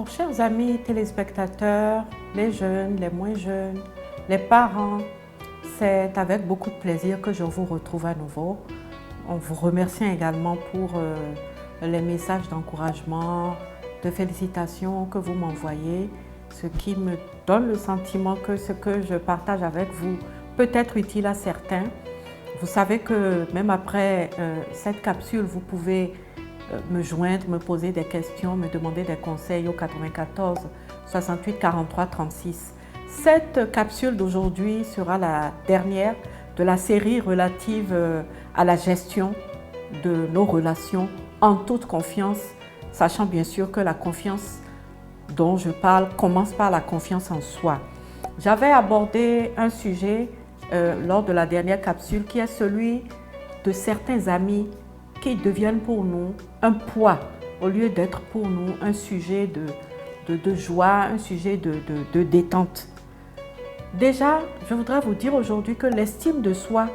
Alors, chers amis téléspectateurs, les jeunes, les moins jeunes, les parents, c'est avec beaucoup de plaisir que je vous retrouve à nouveau. On vous remercie également pour les messages d'encouragement, de félicitations que vous m'envoyez, ce qui me donne le sentiment que ce que je partage avec vous peut être utile à certains. Vous savez que même après cette capsule, vous pouvez me joindre, me poser des questions, me demander des conseils au 94 68 43 36. Cette capsule d'aujourd'hui sera la dernière de la série relative à la gestion de nos relations en toute confiance, sachant bien sûr que la confiance dont je parle commence par la confiance en soi. J'avais abordé un sujet lors de la dernière capsule qui est celui de certains amis qui deviennent pour nous un poids au lieu d'être pour nous un sujet de joie, un sujet de détente. Déjà, je voudrais vous dire aujourd'hui que l'estime de soi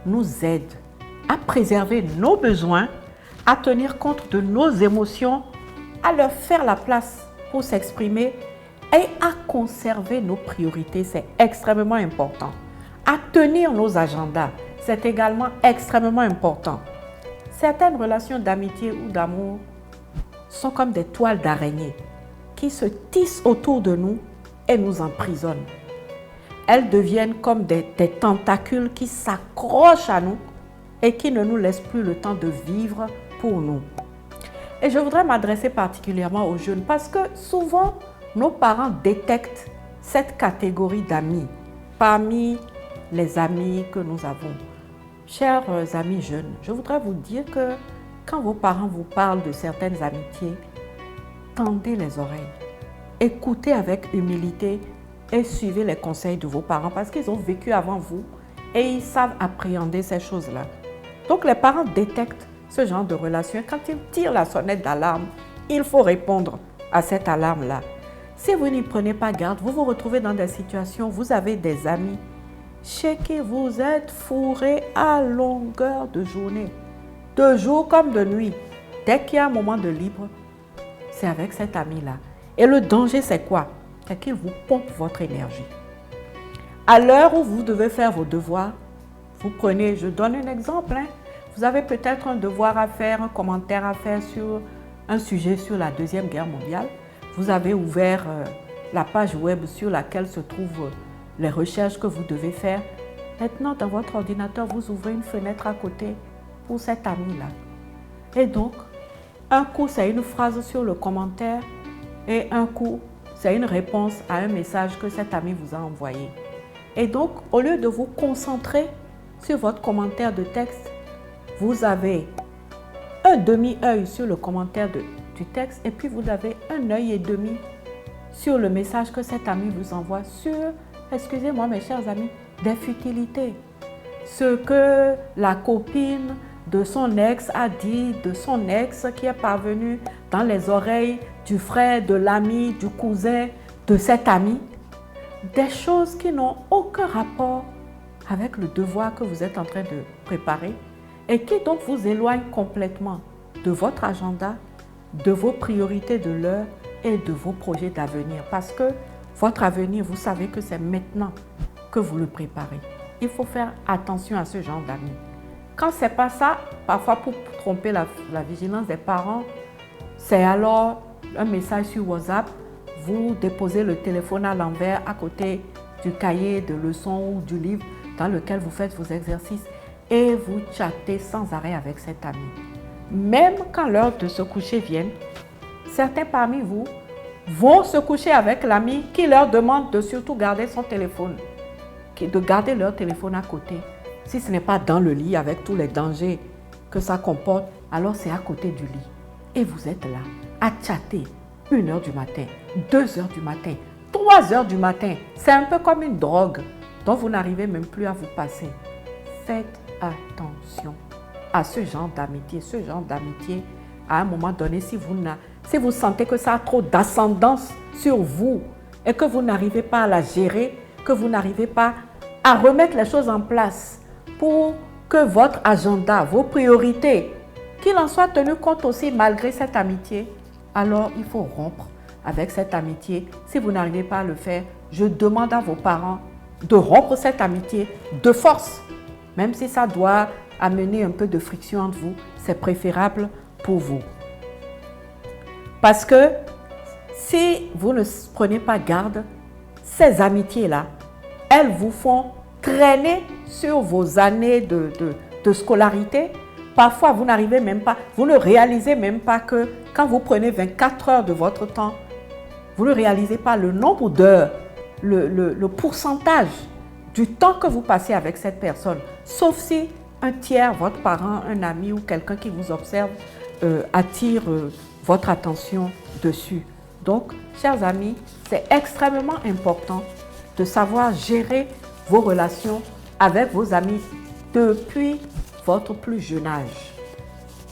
nous aide à préserver nos besoins, à tenir compte de nos émotions, à leur faire la place pour s'exprimer et à conserver nos priorités. C'est extrêmement important. À tenir nos agendas, c'est également extrêmement important. Certaines relations d'amitié ou d'amour sont comme des toiles d'araignée qui se tissent autour de nous et nous emprisonnent. Elles deviennent comme des tentacules qui s'accrochent à nous et qui ne nous laissent plus le temps de vivre pour nous. Et je voudrais m'adresser particulièrement aux jeunes parce que souvent, nos parents détectent cette catégorie d'amis parmi les amis que nous avons. Chers amis jeunes, je voudrais vous dire que quand vos parents vous parlent de certaines amitiés, tendez les oreilles, écoutez avec humilité et suivez les conseils de vos parents parce qu'ils ont vécu avant vous et ils savent appréhender ces choses-là. Donc les parents détectent ce genre de relation. Quand ils tirent la sonnette d'alarme, il faut répondre à cette alarme-là. Si vous n'y prenez pas garde, vous vous retrouvez dans des situations où vous avez des amis chez qui vous êtes fourrés à longueur de journée, de jour comme de nuit. Dès qu'il y a un moment de libre, c'est avec cet ami-là. Et le danger, c'est quoi? C'est qu'il vous pompe votre énergie. À l'heure où vous devez faire vos devoirs, vous prenez, je donne un exemple, vous avez peut-être un devoir à faire, un commentaire à faire sur un sujet sur la Deuxième Guerre mondiale. Vous avez ouvert la page web sur laquelle se trouvent les recherches que vous devez faire. Maintenant, dans votre ordinateur, vous ouvrez une fenêtre à côté pour cet ami-là. Et donc, un coup, c'est une phrase sur le commentaire et un coup, c'est une réponse à un message que cet ami vous a envoyé. Et donc, au lieu de vous concentrer sur votre commentaire de texte, vous avez un demi-œil sur le commentaire du texte et puis vous avez un œil et demi sur le message que cet ami vous envoie sur, excusez-moi mes chers amis, des futilités. Ce que la copine de son ex a dit, de son ex qui est parvenu dans les oreilles du frère, de l'ami, du cousin, de cet ami. Des choses qui n'ont aucun rapport avec le devoir que vous êtes en train de préparer et qui donc vous éloignent complètement de votre agenda, de vos priorités de l'heure et de vos projets d'avenir. Parce que votre avenir, vous savez que c'est maintenant que vous le préparez. Il faut faire attention à ce genre d'amis. Quand ce n'est pas ça, parfois pour tromper la vigilance des parents, c'est alors un message sur WhatsApp, vous déposez le téléphone à l'envers à côté du cahier de leçons ou du livre dans lequel vous faites vos exercices et vous chattez sans arrêt avec cet ami. Même quand l'heure de se coucher vient, certains parmi vous vont se coucher avec l'ami qui leur demande de surtout garder son téléphone, de garder leur téléphone à côté. Si ce n'est pas dans le lit avec tous les dangers que ça comporte, alors c'est à côté du lit. Et vous êtes là à chatter 1h du matin, 2h du matin, 3h du matin. C'est un peu comme une drogue dont vous n'arrivez même plus à vous passer. Faites attention à ce genre d'amitié. Ce genre d'amitié, à un moment donné, si vous sentez que ça a trop d'ascendance sur vous et que vous n'arrivez pas à la gérer, que vous n'arrivez pas à remettre les choses en place pour que votre agenda, vos priorités, qu'il en soit tenu compte aussi malgré cette amitié, alors il faut rompre avec cette amitié. Si vous n'arrivez pas à le faire, je demande à vos parents de rompre cette amitié de force. Même si ça doit amener un peu de friction entre vous, c'est préférable pour vous. Parce que si vous ne prenez pas garde, ces amitiés-là, elles vous font traîner sur vos années de scolarité. Parfois, vous n'arrivez même pas, vous ne réalisez même pas que quand vous prenez 24 heures de votre temps, vous ne réalisez pas le nombre d'heures, le pourcentage du temps que vous passez avec cette personne. Sauf si un tiers, votre parent, un ami ou quelqu'un qui vous observe attire votre attention dessus. Donc, chers amis, c'est extrêmement important de savoir gérer vos relations avec vos amis depuis votre plus jeune âge.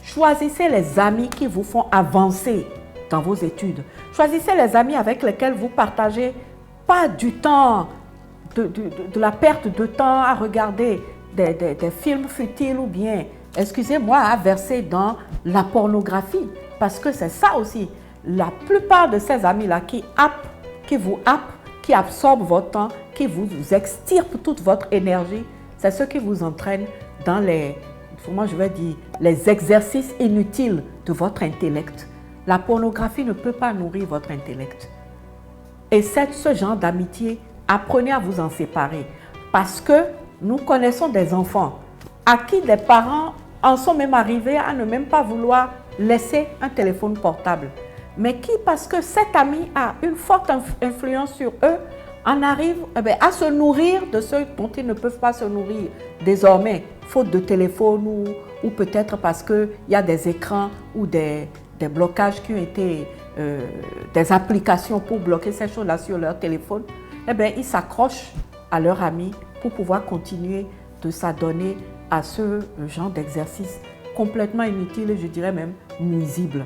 Choisissez les amis qui vous font avancer dans vos études. Choisissez les amis avec lesquels vous partagez pas du temps, de la perte de temps à regarder des films futiles ou bien, excusez-moi, à verser dans la pornographie. Parce que c'est ça aussi. La plupart de ces amis-là qui vous happent, qui absorbent votre temps, qui vous extirpent toute votre énergie, c'est ceux qui vous entraînent dans les exercices inutiles de votre intellect. La pornographie ne peut pas nourrir votre intellect. Et ce genre d'amitié, apprenez à vous en séparer. Parce que nous connaissons des enfants à qui des parents en sont même arrivés à ne même pas vouloir laisser un téléphone portable. Mais qui, parce que cet ami a une forte influence sur eux, en arrivent à se nourrir de ceux dont ils ne peuvent pas se nourrir désormais, faute de téléphone ou peut-être parce qu'il y a des écrans ou des blocages qui ont été, des applications pour bloquer ces choses-là sur leur téléphone. Ils s'accrochent à leur ami pour pouvoir continuer de s'adonner à ce genre d'exercice complètement inutile et je dirais même nuisible.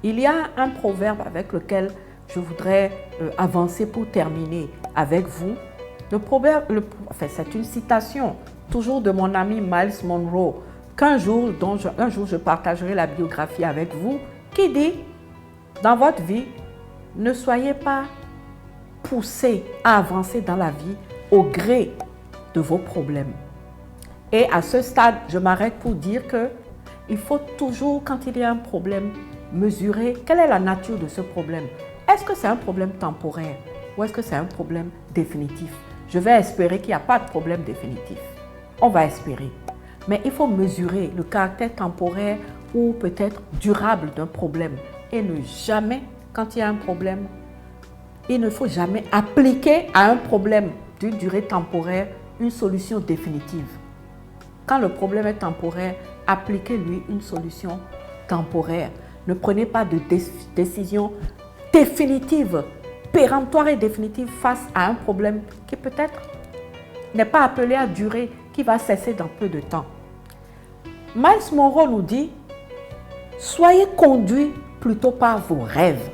Il y a un proverbe avec lequel je voudrais avancer pour terminer avec vous. Le proverbe, c'est une citation toujours de mon ami Miles Monroe, un jour je partagerai la biographie avec vous, qui dit, dans votre vie, ne soyez pas poussés à avancer dans la vie au gré de vos problèmes. Et à ce stade, je m'arrête pour dire qu'il faut toujours, quand il y a un problème, mesurer quelle est la nature de ce problème. Est-ce que c'est un problème temporaire ou est-ce que c'est un problème définitif? Je vais espérer qu'il n'y a pas de problème définitif. On va espérer. Mais il faut mesurer le caractère temporaire ou peut-être durable d'un problème. Et ne jamais, quand il y a un problème, il ne faut jamais appliquer à un problème d'une durée temporaire une solution définitive. Quand le problème est temporaire, appliquez-lui une solution temporaire. Ne prenez pas de décision définitive, péremptoire et définitive face à un problème qui peut-être n'est pas appelé à durer, qui va cesser dans peu de temps. Miles Monroe nous dit, soyez conduits plutôt par vos rêves.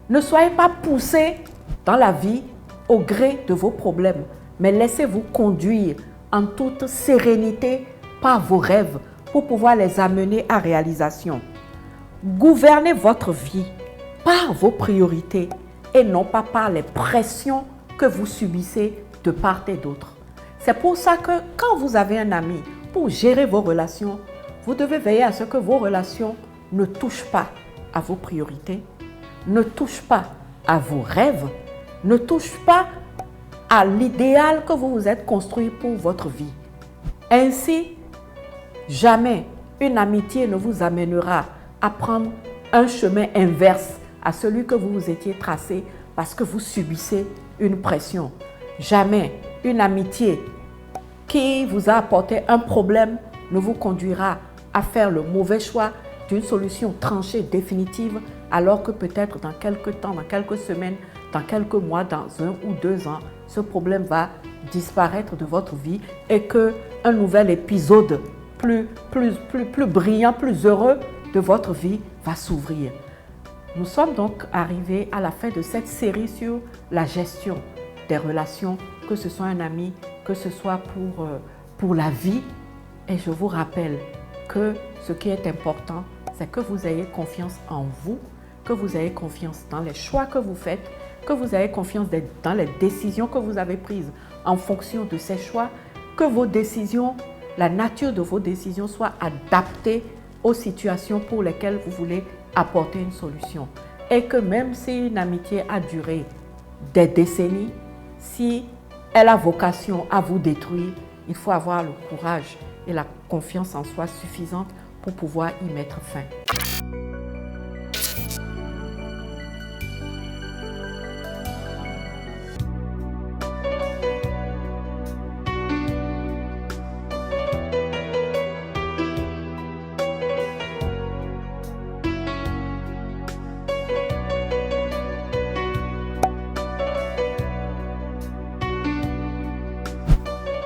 Ne soyez pas poussés dans la vie au gré de vos problèmes, mais laissez-vous conduire en toute sérénité par vos rêves pour pouvoir les amener à réalisation. Gouvernez votre vie par vos priorités et non pas par les pressions que vous subissez de part et d'autre. C'est pour ça que quand vous avez un ami, pour gérer vos relations, vous devez veiller à ce que vos relations ne touchent pas à vos priorités, ne touchent pas à vos rêves, ne touchent pas à l'idéal que vous vous êtes construit pour votre vie. Ainsi, jamais une amitié ne vous amènera à prendre un chemin inverse à celui que vous vous étiez tracé parce que vous subissez une pression. Jamais une amitié qui vous a apporté un problème ne vous conduira à faire le mauvais choix d'une solution tranchée définitive alors que peut-être dans quelques temps, dans quelques semaines, dans quelques mois, dans 1 ou 2 ans, ce problème va disparaître de votre vie et qu'un nouvel épisode plus brillant, plus heureux de votre vie va s'ouvrir. Nous sommes donc arrivés à la fin de cette série sur la gestion des relations, que ce soit un ami, que ce soit pour la vie. Et je vous rappelle que ce qui est important, c'est que vous ayez confiance en vous, que vous ayez confiance dans les choix que vous faites, que vous ayez confiance dans les décisions que vous avez prises en fonction de ces choix, que vos décisions, la nature de vos décisions soit adaptée aux situations pour lesquelles vous voulez apporter une solution. Et que même si une amitié a duré des décennies, si elle a vocation à vous détruire, il faut avoir le courage et la confiance en soi suffisante pour pouvoir y mettre fin.